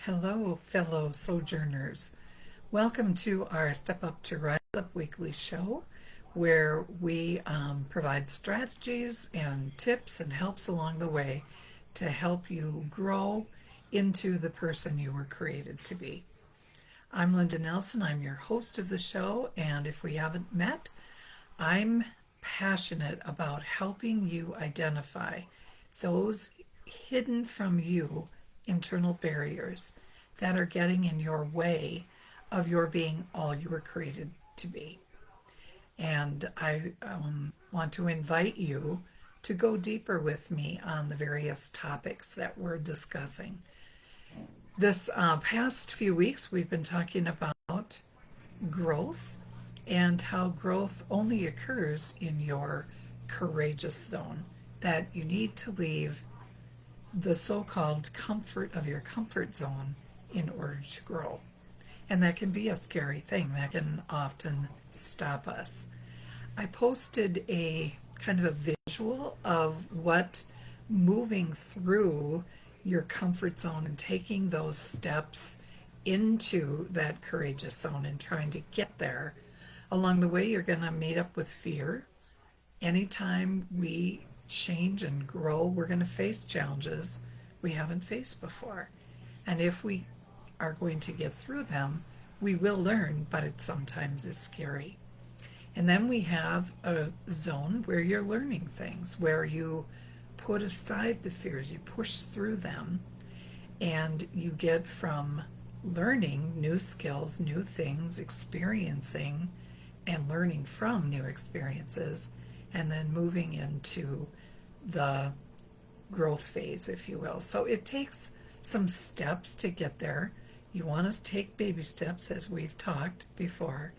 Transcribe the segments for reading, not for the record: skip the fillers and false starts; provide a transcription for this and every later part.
Hello, fellow sojourners. Welcome to our Step Up to Rise Up weekly show, where we provide strategies and tips and helps along the way to help you grow into the person you were created to be. I'm Linda Nelson. I'm your host of the show, and if we haven't met, I'm passionate about helping you identify those hidden from you internal barriers that are getting in your way of your being all you were created to be. And I want to invite you to go deeper with me on the various topics that we're discussing. This past few weeks, we've been talking about growth and how growth only occurs in your courageous zone, that you need to leave the so-called comfort of your comfort zone in order to grow. And that can be a scary thing. That can often stop us. I posted a kind of a visual of what moving through your comfort zone and taking those steps into that courageous zone and trying to get there. Along the way, you're going to meet up with fear. Anytime we change and grow, we're going to face challenges we haven't faced before. And if we are going to get through them, we will learn, but it sometimes is scary. And then we have a zone where you're learning things, where you put aside the fears, you push through them, and you get from learning new skills, new things, experiencing and learning from new experiences, and then moving into the growth phase, if you will. So it takes some steps to get there. You want to take baby steps, as we've talked before,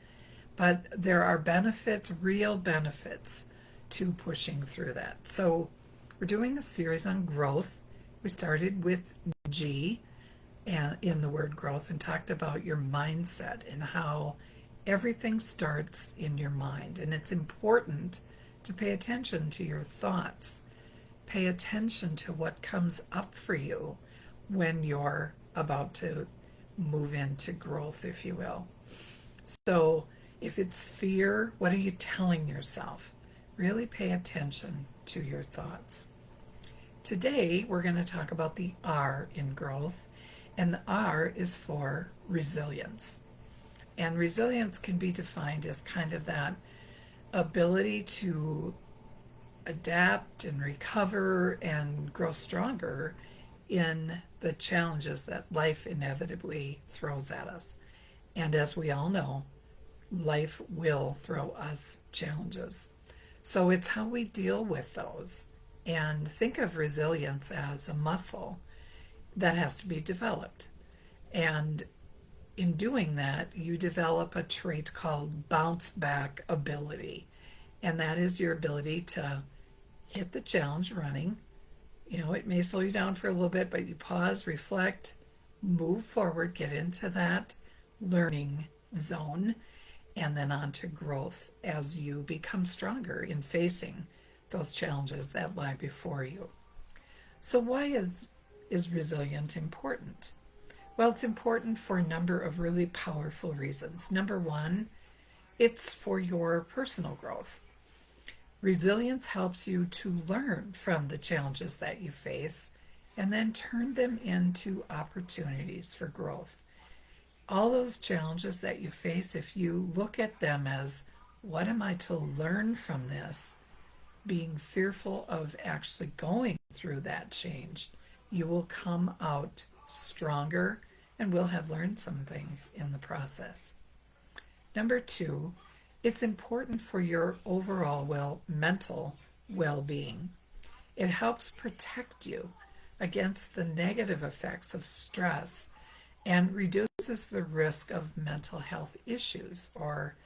but there are benefits, real benefits, to pushing through that. So we're doing a series on growth. We started with G and in the word growth and talked about your mindset and how everything starts in your mind. And it's important to pay attention to your thoughts. Pay attention to what comes up for you when you're about to move into growth, if you will. So if it's fear, what are you telling yourself? Really pay attention to your thoughts. Today, we're going to talk about the R in growth, and the R is for resilience. And resilience can be defined as kind of that ability to adapt and recover and grow stronger in the challenges that life inevitably throws at us. And as we all know, life will throw us challenges. So it's how we deal with those. And think of resilience as a muscle that has to be developed. And in doing that, you develop a trait called bounce back ability. And that is your ability to hit the challenge running. You know, it may slow you down for a little bit, but you pause, reflect, move forward, get into that learning zone, and then on to growth as you become stronger in facing those challenges that lie before you. So why is resilient important? Well, it's important for a number of really powerful reasons. Number one, it's for your personal growth. Resilience helps you to learn from the challenges that you face and then turn them into opportunities for growth. All those challenges that you face, if you look at them as, what am I to learn from this? Being fearful of actually going through that change, you will come out stronger and will have learned some things in the process. Number two, it's important for your overall mental well-being. It helps protect you against the negative effects of stress and reduces the risk of mental health issues or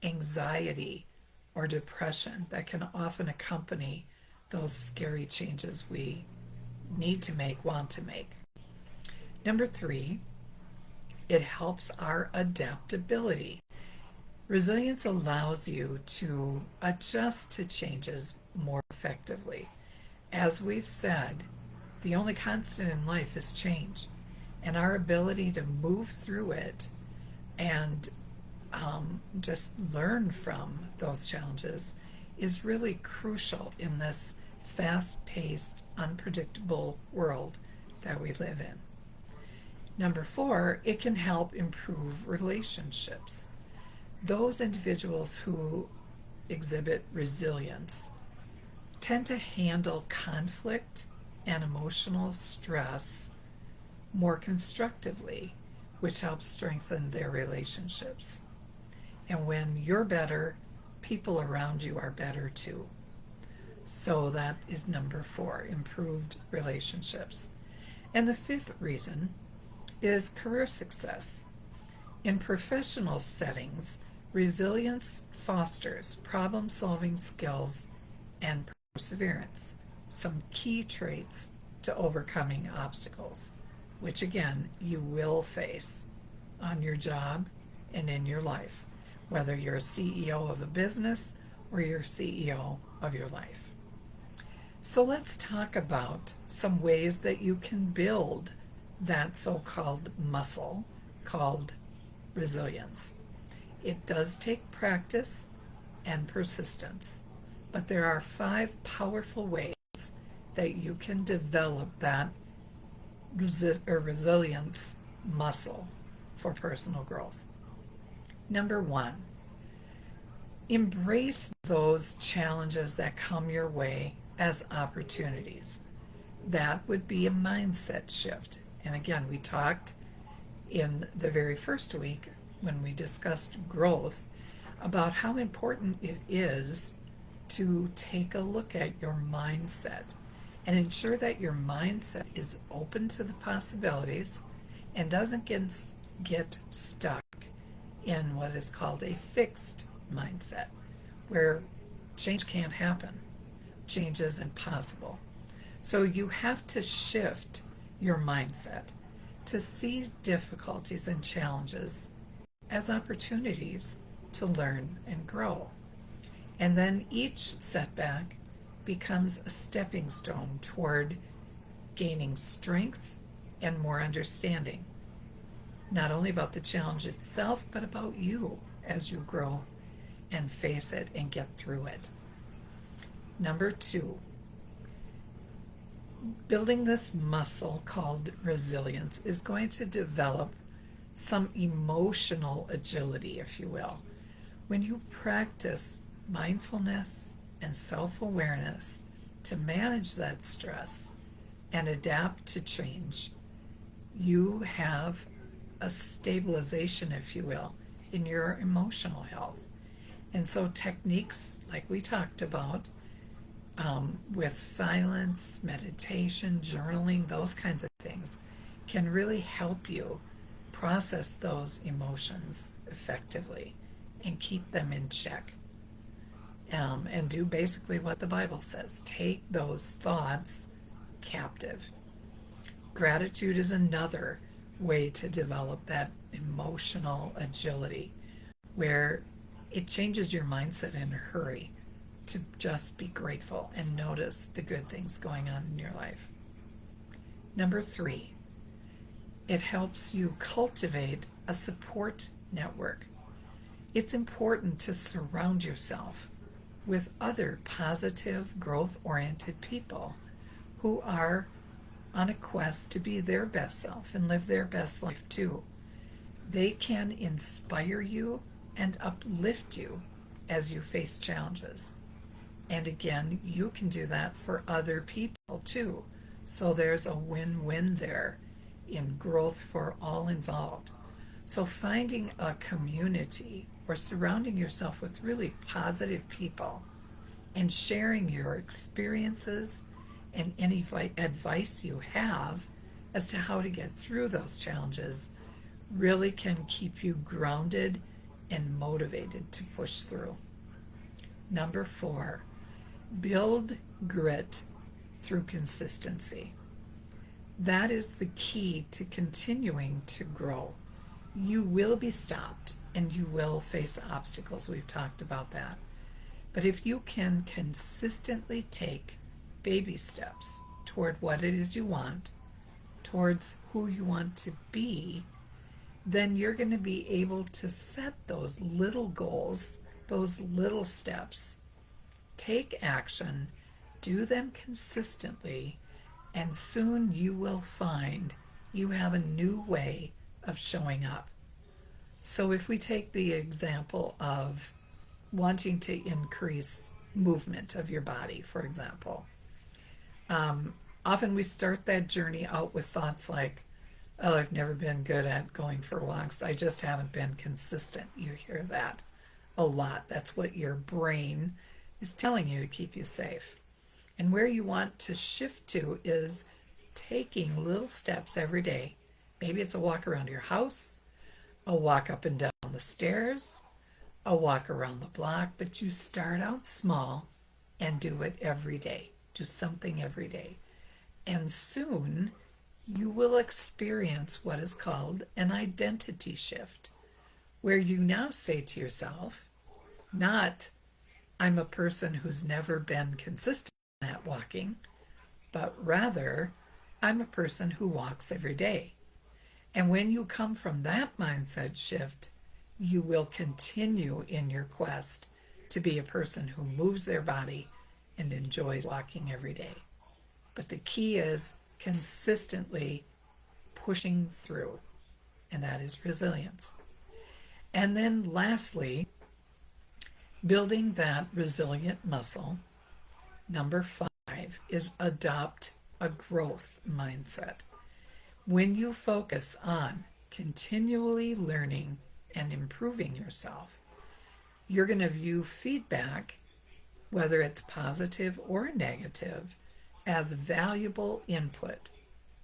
anxiety or depression that can often accompany those scary changes we need to make, want to make. Number three, it helps our adaptability. Resilience allows you to adjust to changes more effectively. As we've said, the only constant in life is change. and our ability to move through it and just learn from those challenges is really crucial in this fast-paced, unpredictable world that we live in. Number 4, it can help improve relationships. Those individuals who exhibit resilience tend to handle conflict and emotional stress more constructively, which helps strengthen their relationships. And when you're better, people around you are better too. So that is number 4, improved relationships. And the 5th reason is career success. In professional settings, resilience fosters problem-solving skills and perseverance, some key traits to overcoming obstacles, which again, you will face on your job and in your life, whether you're a CEO of a business or you're CEO of your life. So let's talk about some ways that you can build that so-called muscle called resilience. It does take practice and persistence, but there are 5 powerful ways that you can develop that resilience muscle for personal growth. Number 1, embrace those challenges that come your way as opportunities. That would be a mindset shift. And again, we talked in the very first week when we discussed growth about how important it is to take a look at your mindset and ensure that your mindset is open to the possibilities and doesn't get stuck in what is called a fixed mindset, where change can't happen. Change isn't possible. So you have to shift your mindset to see difficulties and challenges as opportunities to learn and grow. And then each setback becomes a stepping stone toward gaining strength and more understanding, not only about the challenge itself, but about you as you grow and face it and get through it. Number 2, building this muscle called resilience is going to develop some emotional agility, if you will. When you practice mindfulness and self-awareness to manage that stress and adapt to change, you have a stabilization, if you will, in your emotional health. And so techniques like we talked about, with silence, meditation, journaling, those kinds of things can really help you process those emotions effectively and keep them in check. And do basically what the Bible says. Take those thoughts captive. Gratitude is another way to develop that emotional agility, where it changes your mindset in a hurry to just be grateful and notice the good things going on in your life. Number 3, it helps you cultivate a support network. It's important to surround yourself with other positive, growth-oriented people who are on a quest to be their best self and live their best life too. They can inspire you and uplift you as you face challenges. And again, you can do that for other people too. So there's a win-win there in growth for all involved. So finding a community or surrounding yourself with really positive people and sharing your experiences and any advice you have as to how to get through those challenges really can keep you grounded and motivated to push through. Number 4, build grit through consistency. That is the key to continuing to grow. You will be stopped and you will face obstacles. We've talked about that. But if you can consistently take baby steps toward what it is you want, towards who you want to be, then you're going to be able to set those little goals, those little steps, take action, do them consistently, and soon you will find you have a new way of showing up. So if we take the example of wanting to increase movement of your body, for example, often we start that journey out with thoughts like, oh, I've never been good at going for walks. I just haven't been consistent. You hear that a lot. That's what your brain is telling you to keep you safe. And where you want to shift to is taking little steps every day. Maybe it's a walk around your house, a walk up and down the stairs, a walk around the block, but you start out small and do it every day. Do something every day. And soon you will experience what is called an identity shift, where you now say to yourself, not, I'm a person who's never been consistent at walking, but rather, I'm a person who walks every day. And when you come from that mindset shift, you will continue in your quest to be a person who moves their body and enjoys walking every day. But the key is consistently pushing through, and that is resilience. And then lastly, building that resilient muscle, number 5, is adopt a growth mindset. When you focus on continually learning and improving yourself, you're going to view feedback, whether it's positive or negative, as valuable input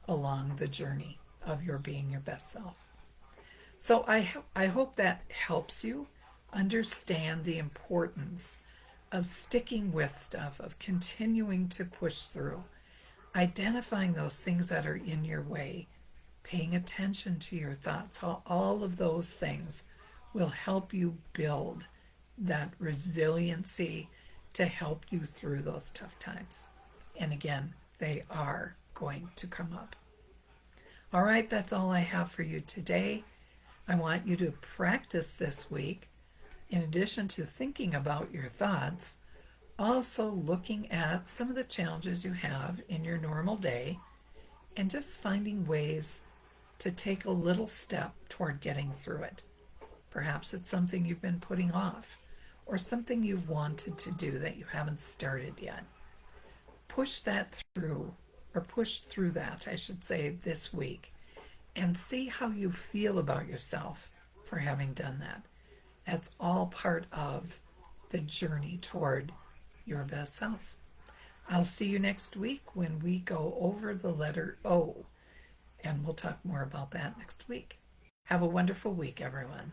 along the journey of your being your best self. So I hope that helps you understand the importance of sticking with stuff, of continuing to push through, identifying those things that are in your way, paying attention to your thoughts. All of those things will help you build that resiliency to help you through those tough times. And again, they are going to come up. All right, that's all I have for you today. I want you to practice this week, in addition to thinking about your thoughts, also looking at some of the challenges you have in your normal day and just finding ways to take a little step toward getting through it. Perhaps it's something you've been putting off or something you've wanted to do that you haven't started yet. Push that through, or push through that, I should say, this week, and see how you feel about yourself for having done that. That's all part of the journey toward your best self. I'll see you next week when we go over the letter O, and we'll talk more about that next week. Have a wonderful week, everyone.